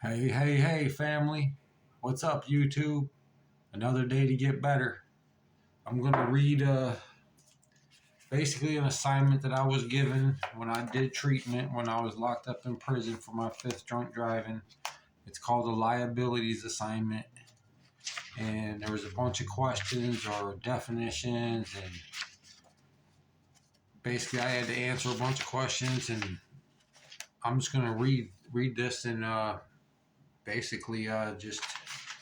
Hey, family. What's up, YouTube? Another day to get better. I'm going to read basically an assignment that I was given when I did treatment when I was locked up in prison for my fifth drunk driving. It's called the Liabilities assignment. And there was a bunch of questions or definitions. And basically, I had to answer a bunch of questions. And I'm just going to read this and basically just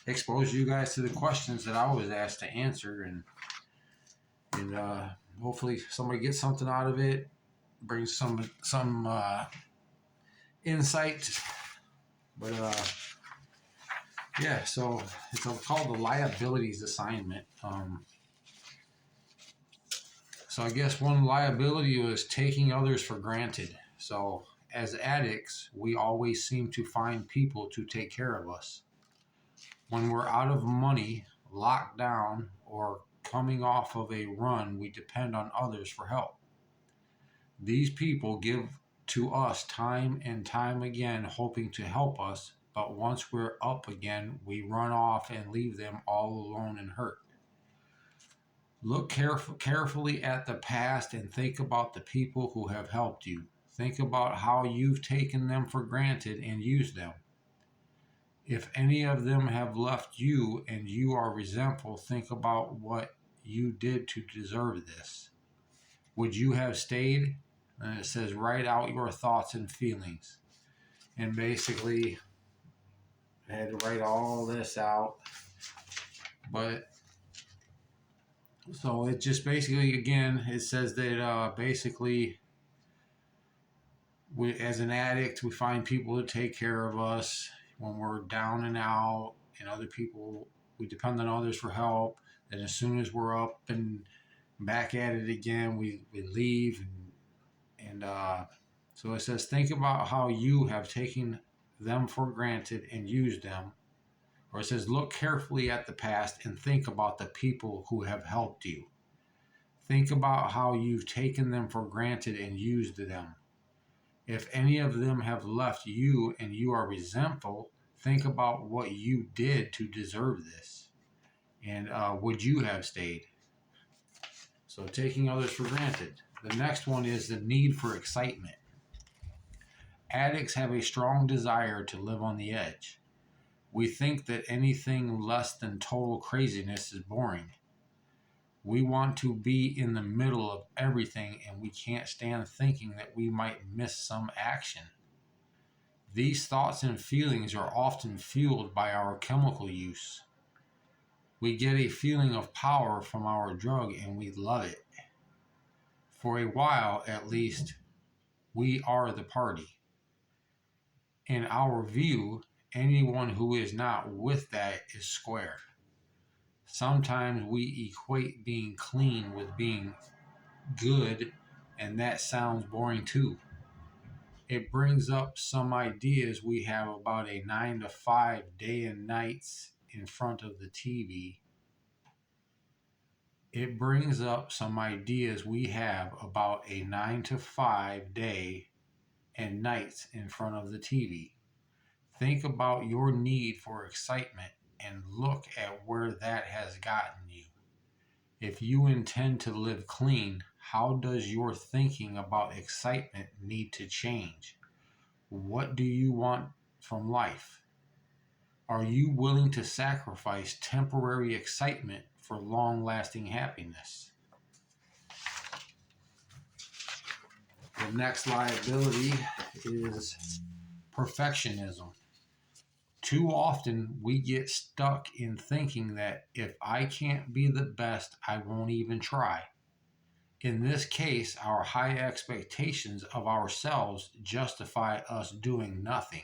expose you guys to the questions that I was asked to answer, and hopefully somebody gets something out of it, brings some insight. But yeah, so it's called the liabilities assignment. So I guess one liability was taking others for granted. So as addicts, we always seem to find people to take care of us. When we're out of money, locked down, or coming off of a run, we depend on others for help. These people give to us time and time again, hoping to help us, but once we're up again, we run off and leave them all alone and hurt. Look carefully at the past and think about the people who have helped you. Think about how you've taken them for granted and used them. If any of them have left you and you are resentful, think about what you did to deserve this. Would you have stayed? And it says, write out your thoughts and feelings. And basically, I had to write all this out. But so it just basically, again, it says that basically, as an addict, we find people to take care of us when we're down and out, and other people, we depend on others for help. And as soon as we're up and back at it again, we leave. And so it says, think about how you have taken them for granted and used them. Or it says, look carefully at the past and think about the people who have helped you. Think about how you've taken them for granted and used them. If any of them have left you and you are resentful, think about what you did to deserve this. And would you have stayed? So taking others for granted. The next one is the need for excitement. Addicts have a strong desire to live on the edge. We think that anything less than total craziness is boring. We want to be in the middle of everything, and we can't stand thinking that we might miss some action. These thoughts and feelings are often fueled by our chemical use. We get a feeling of power from our drug and we love it. For a while, at least, we are the party. In our view, anyone who is not with that is square. Sometimes we equate being clean with being good, and that sounds boring too. It brings up some ideas we have about a 9 to 5 day and nights in front of the TV. It brings up some ideas we have about a 9 to 5 day and nights in front of the TV. Think about your need for excitement and look at where that has gotten you. If you intend to live clean, how does your thinking about excitement need to change? What do you want from life? Are you willing to sacrifice temporary excitement for long-lasting happiness? The next liability is perfectionism. Too often we get stuck in thinking that if I can't be the best, I won't even try. In this case, our high expectations of ourselves justify us doing nothing.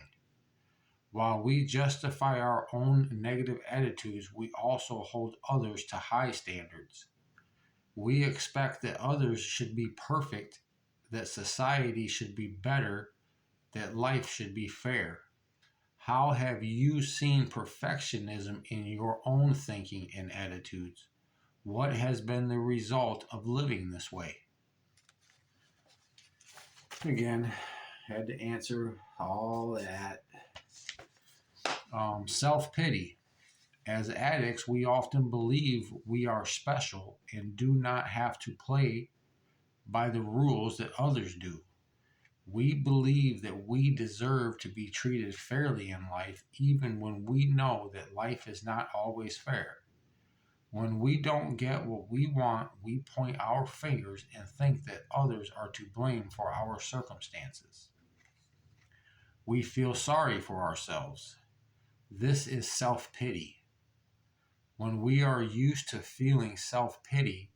While we justify our own negative attitudes, we also hold others to high standards. We expect that others should be perfect, that society should be better, that life should be fair. How have you seen perfectionism in your own thinking and attitudes? What has been the result of living this way? Again, had to answer all that. Self-pity. As addicts, we often believe we are special and do not have to play by the rules that others do. We believe that we deserve to be treated fairly in life, even when we know that life is not always fair. When we don't get what we want, we point our fingers and think that others are to blame for our circumstances. We feel sorry for ourselves. This is self pity. When we are used to feeling self pity,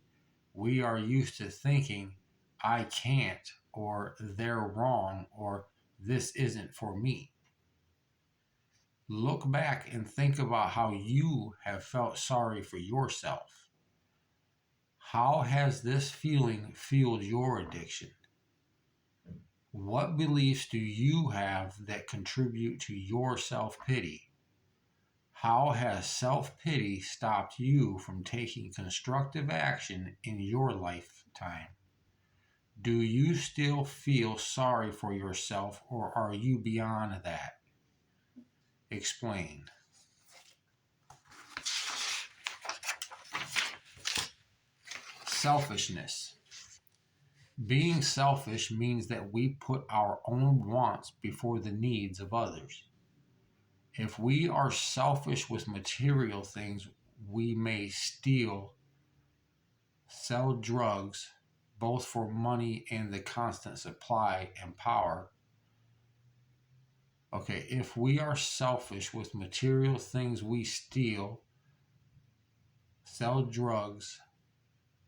we are used to thinking, I can't, or they're wrong, or this isn't for me. Look back and think about how you have felt sorry for yourself. How has this feeling fueled your addiction? What beliefs do you have that contribute to your self pity? How has self pity stopped you from taking constructive action in your lifetime? Do you still feel sorry for yourself, or are you beyond that? Explain. Selfishness. Being selfish means that we put our own wants before the needs of others. If we are selfish with material things, we may steal, sell drugs, both for money and the constant supply and power. Okay, if we are selfish with material things, we steal, sell drugs,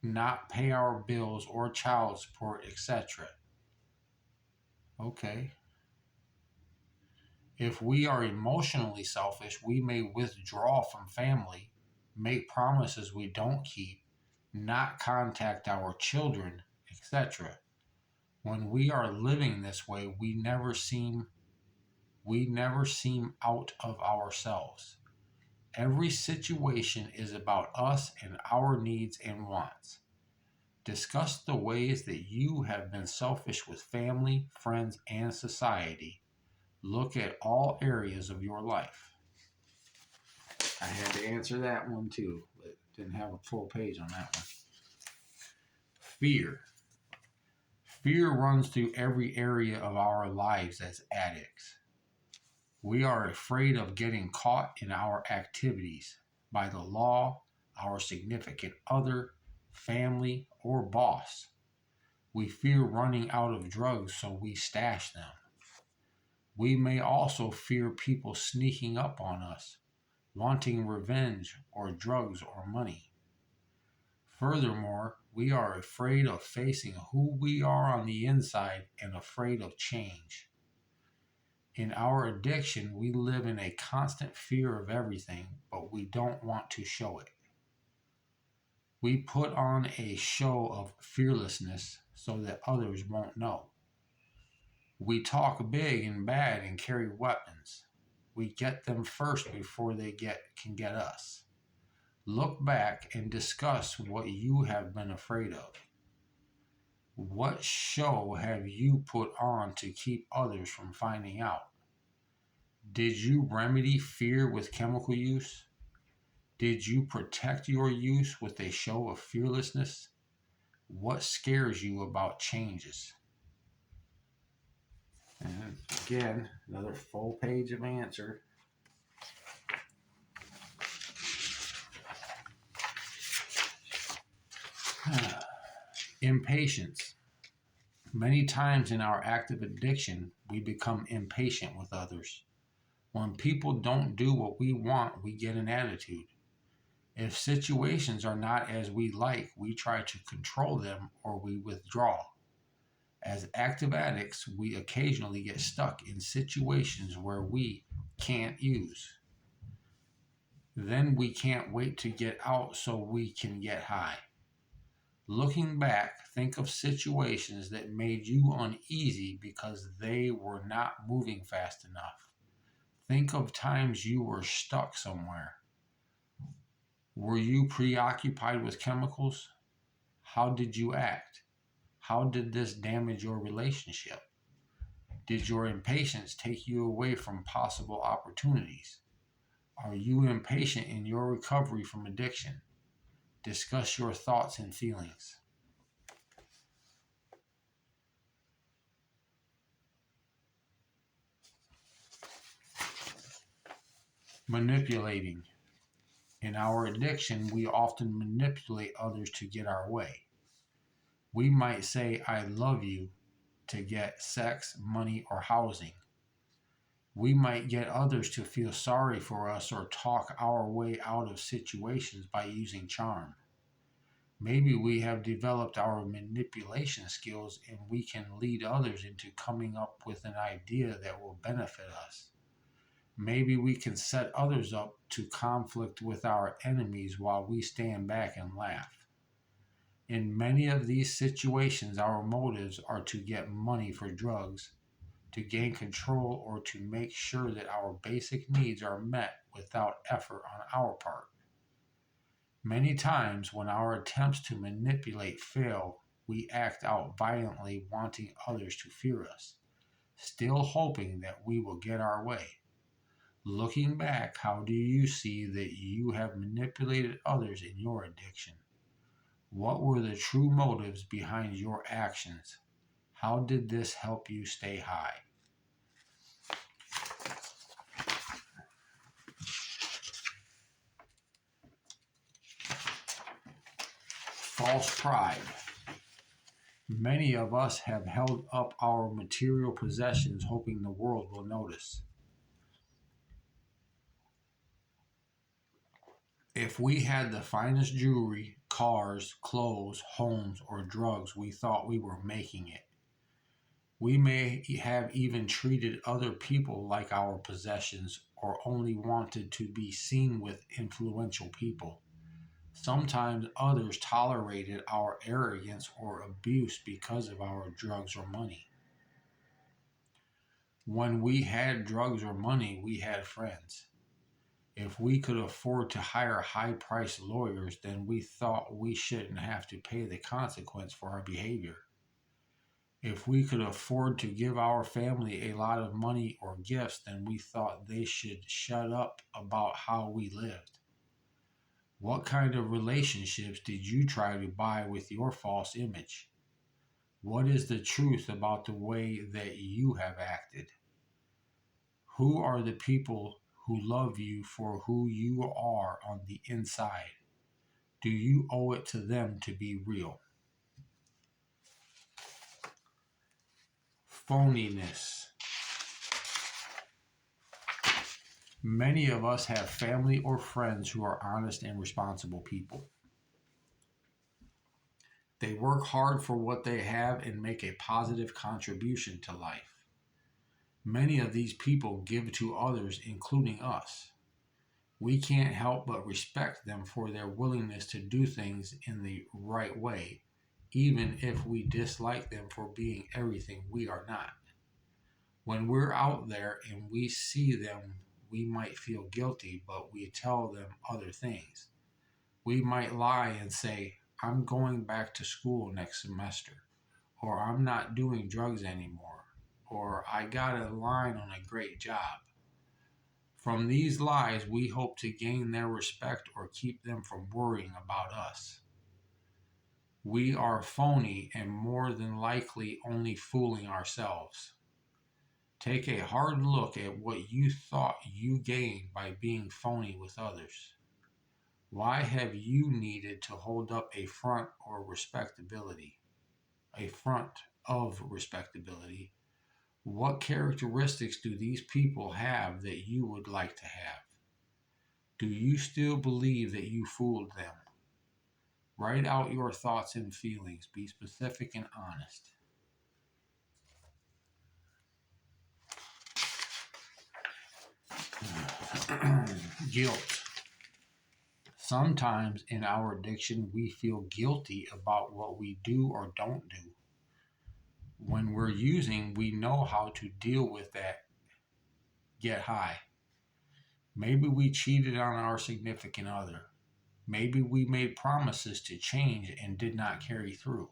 not pay our bills or child support, etc. Okay. If we are emotionally selfish, we may withdraw from family, make promises we don't keep, not contact our children, etc. When we are living this way, we never seem out of ourselves. Every situation is about us and our needs and wants. Discuss the ways that you have been selfish with family, friends, and society. Look at all areas of your life. I had to answer that one too, but didn't have a full page on that one. Fear. Fear runs through every area of our lives as addicts. We are afraid of getting caught in our activities by the law, our significant other, family, or boss. We fear running out of drugs, so we stash them. We may also fear people sneaking up on us, wanting revenge or drugs or money. Furthermore, we are afraid of facing who we are on the inside and afraid of change. In our addiction, we live in a constant fear of everything, but we don't want to show it. We put on a show of fearlessness so that others won't know. We talk big and bad and carry weapons. We get them first before they can get us. Look back and discuss what you have been afraid of. What show have you put on to keep others from finding out? Did you remedy fear with chemical use? Did you protect your use with a show of fearlessness? What scares you about changes? And again, another full page of answer. Impatience. Many times in our active addiction, we become impatient with others. When people don't do what we want, we get an attitude. If situations are not as we like, we try to control them or we withdraw. As active addicts, we occasionally get stuck in situations where we can't use. Then we can't wait to get out so we can get high. Looking back, think of situations that made you uneasy because they were not moving fast enough. Think of times you were stuck somewhere. Were you preoccupied with chemicals? How did you act? How did this damage your relationship? Did your impatience take you away from possible opportunities? Are you impatient in your recovery from addiction? Discuss your thoughts and feelings. Manipulating. In our addiction, we often manipulate others to get our way. We might say, I love you to get sex, money, or housing. We might get others to feel sorry for us or talk our way out of situations by using charm. Maybe we have developed our manipulation skills and we can lead others into coming up with an idea that will benefit us. Maybe we can set others up to conflict with our enemies while we stand back and laugh. In many of these situations, our motives are to get money for drugs, to gain control, or to make sure that our basic needs are met without effort on our part. Many times, when our attempts to manipulate fail, we act out violently, wanting others to fear us, still hoping that we will get our way. Looking back, how do you see that you have manipulated others in your addiction? What were the true motives behind your actions? How did this help you stay high? False pride. Many of us have held up our material possessions hoping the world will notice. If we had the finest jewelry, cars, clothes, homes, or drugs, we thought we were making it. We may have even treated other people like our possessions or only wanted to be seen with influential people. Sometimes others tolerated our arrogance or abuse because of our drugs or money. When we had drugs or money, we had friends. If we could afford to hire high priced lawyers, then we thought we shouldn't have to pay the consequence for our behavior. If we could afford to give our family a lot of money or gifts, then we thought they should shut up about how we lived. What kind of relationships did you try to buy with your false image? What is the truth about the way that you have acted? Who are the people who love you for who you are on the inside? Do you owe it to them to be real? Phoniness. Many of us have family or friends who are honest and responsible people. They work hard for what they have and make a positive contribution to life. Many of these people give to others, including us. We can't help but respect them for their willingness to do things in the right way, even if we dislike them for being everything we are not. When we're out there and we see them, we might feel guilty, but we tell them other things. We might lie and say, I'm going back to school next semester, or I'm not doing drugs anymore, or I got a line on a great job. From these lies, we hope to gain their respect or keep them from worrying about us. We are phony and more than likely only fooling ourselves. Take a hard look at what you thought you gained by being phony with others. Why have you needed to hold up a front or respectability? A front of respectability? What characteristics do these people have that you would like to have? Do you still believe that you fooled them? Write out your thoughts and feelings. Be specific and honest. Guilt. Sometimes in our addiction, we feel guilty about what we do or don't do. When we're using, we know how to deal with that get high. Maybe we cheated on our significant other. Maybe we made promises to change and did not carry through.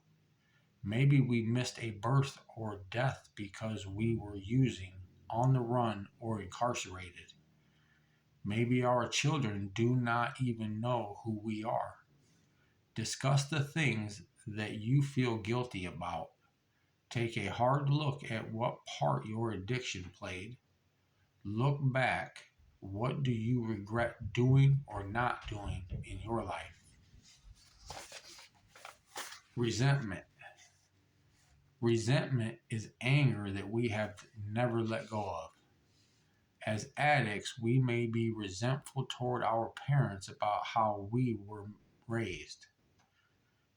Maybe we missed a birth or death because we were using, on the run, or incarcerated. Maybe our children do not even know who we are. Discuss the things that you feel guilty about. Take a hard look at what part your addiction played. Look back. What do you regret doing or not doing in your life? Resentment. Resentment is anger that we have never let go of. As addicts, we may be resentful toward our parents about how we were raised.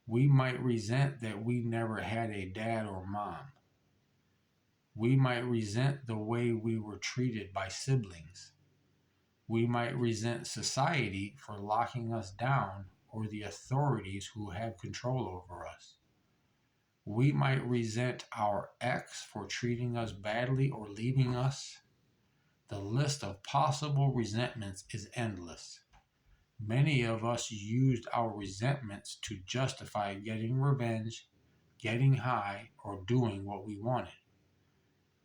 We might resent that we never had a dad or mom. We might resent the way we were treated by siblings. We might resent society for locking us down or the authorities who have control over us. We might resent our ex for treating us badly or leaving us. The list of possible resentments is endless. Many of us used our resentments to justify getting revenge, getting high, or doing what we wanted.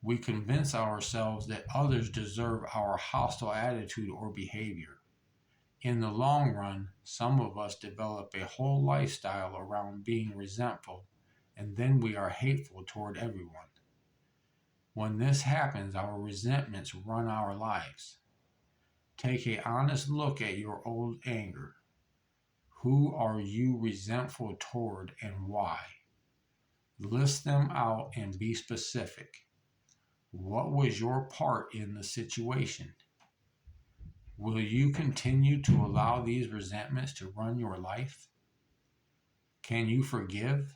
We convince ourselves that others deserve our hostile attitude or behavior. In the long run, some of us develop a whole lifestyle around being resentful, and then we are hateful toward everyone. When this happens, our resentments run our lives. Take an honest look at your old anger. Who are you resentful toward and why? List them out and be specific. What was your part in the situation? Will you continue to allow these resentments to run your life? Can you forgive?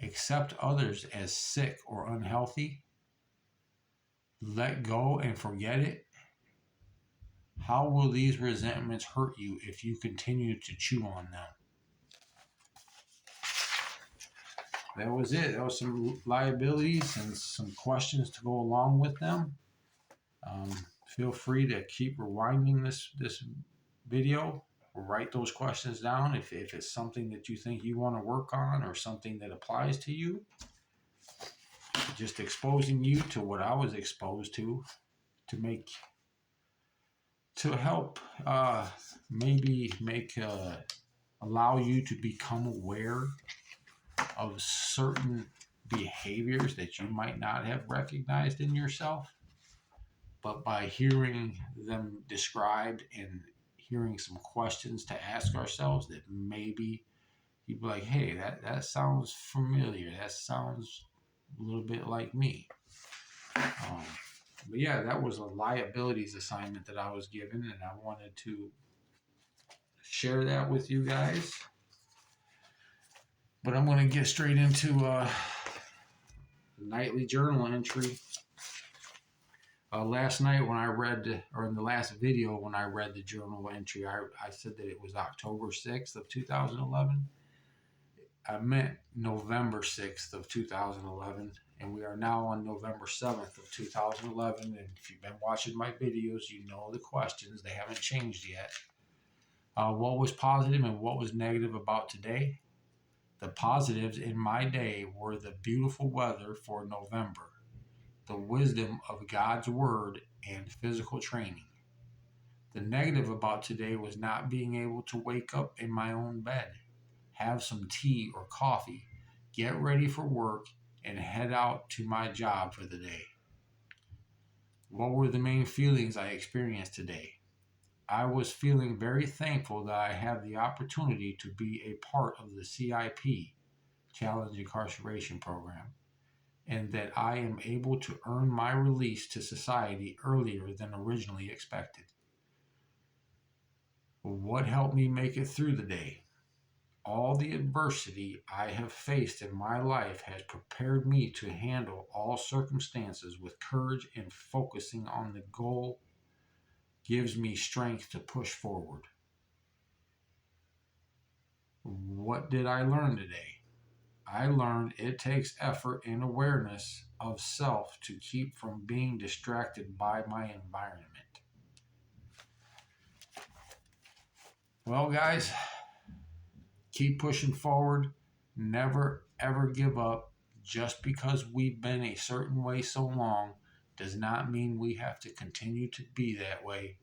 Accept others as sick or unhealthy? Let go and forget it? How will these resentments hurt you if you continue to chew on them? That was it. That was some liabilities and some questions to go along with them. Feel free to keep rewinding this video or write those questions down if it's something that you think you want to work on or something that applies to you. Just exposing you to what I was exposed to help maybe allow you to become aware of certain behaviors that you might not have recognized in yourself, but by hearing them described and hearing some questions to ask ourselves, that maybe you'd be like, hey, that sounds familiar, that sounds a little bit like me. But yeah, that was a liabilities assignment that I was given, and I wanted to share that with you guys. But I'm going to get straight into nightly journal entry. Last night when I read, or in the last video when I read the journal entry, I said that it was October 6th of 2011. I meant November 6th of 2011, and we are now on November 7th of 2011. And if you've been watching my videos, you know the questions. They haven't changed yet. What was positive and what was negative about today? The positives in my day were the beautiful weather for November, the wisdom of God's word, and physical training. The negative about today was not being able to wake up in my own bed, have some tea or coffee, get ready for work, and head out to my job for the day. What were the main feelings I experienced today? I was feeling very thankful that I have the opportunity to be a part of the CIP, Challenge Incarceration Program, and that I am able to earn my release to society earlier than originally expected. What helped me make it through the day? All the adversity I have faced in my life has prepared me to handle all circumstances with courage, and focusing on the goal gives me strength to push forward. What did I learn today? I learned it takes effort and awareness of self to keep from being distracted by my environment. Well, guys, keep pushing forward. Never, ever give up. Just because we've been a certain way so long does not mean we have to continue to be that way.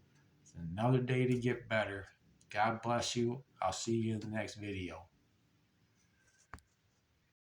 Another day to get better. God bless you. I'll see you in the next video.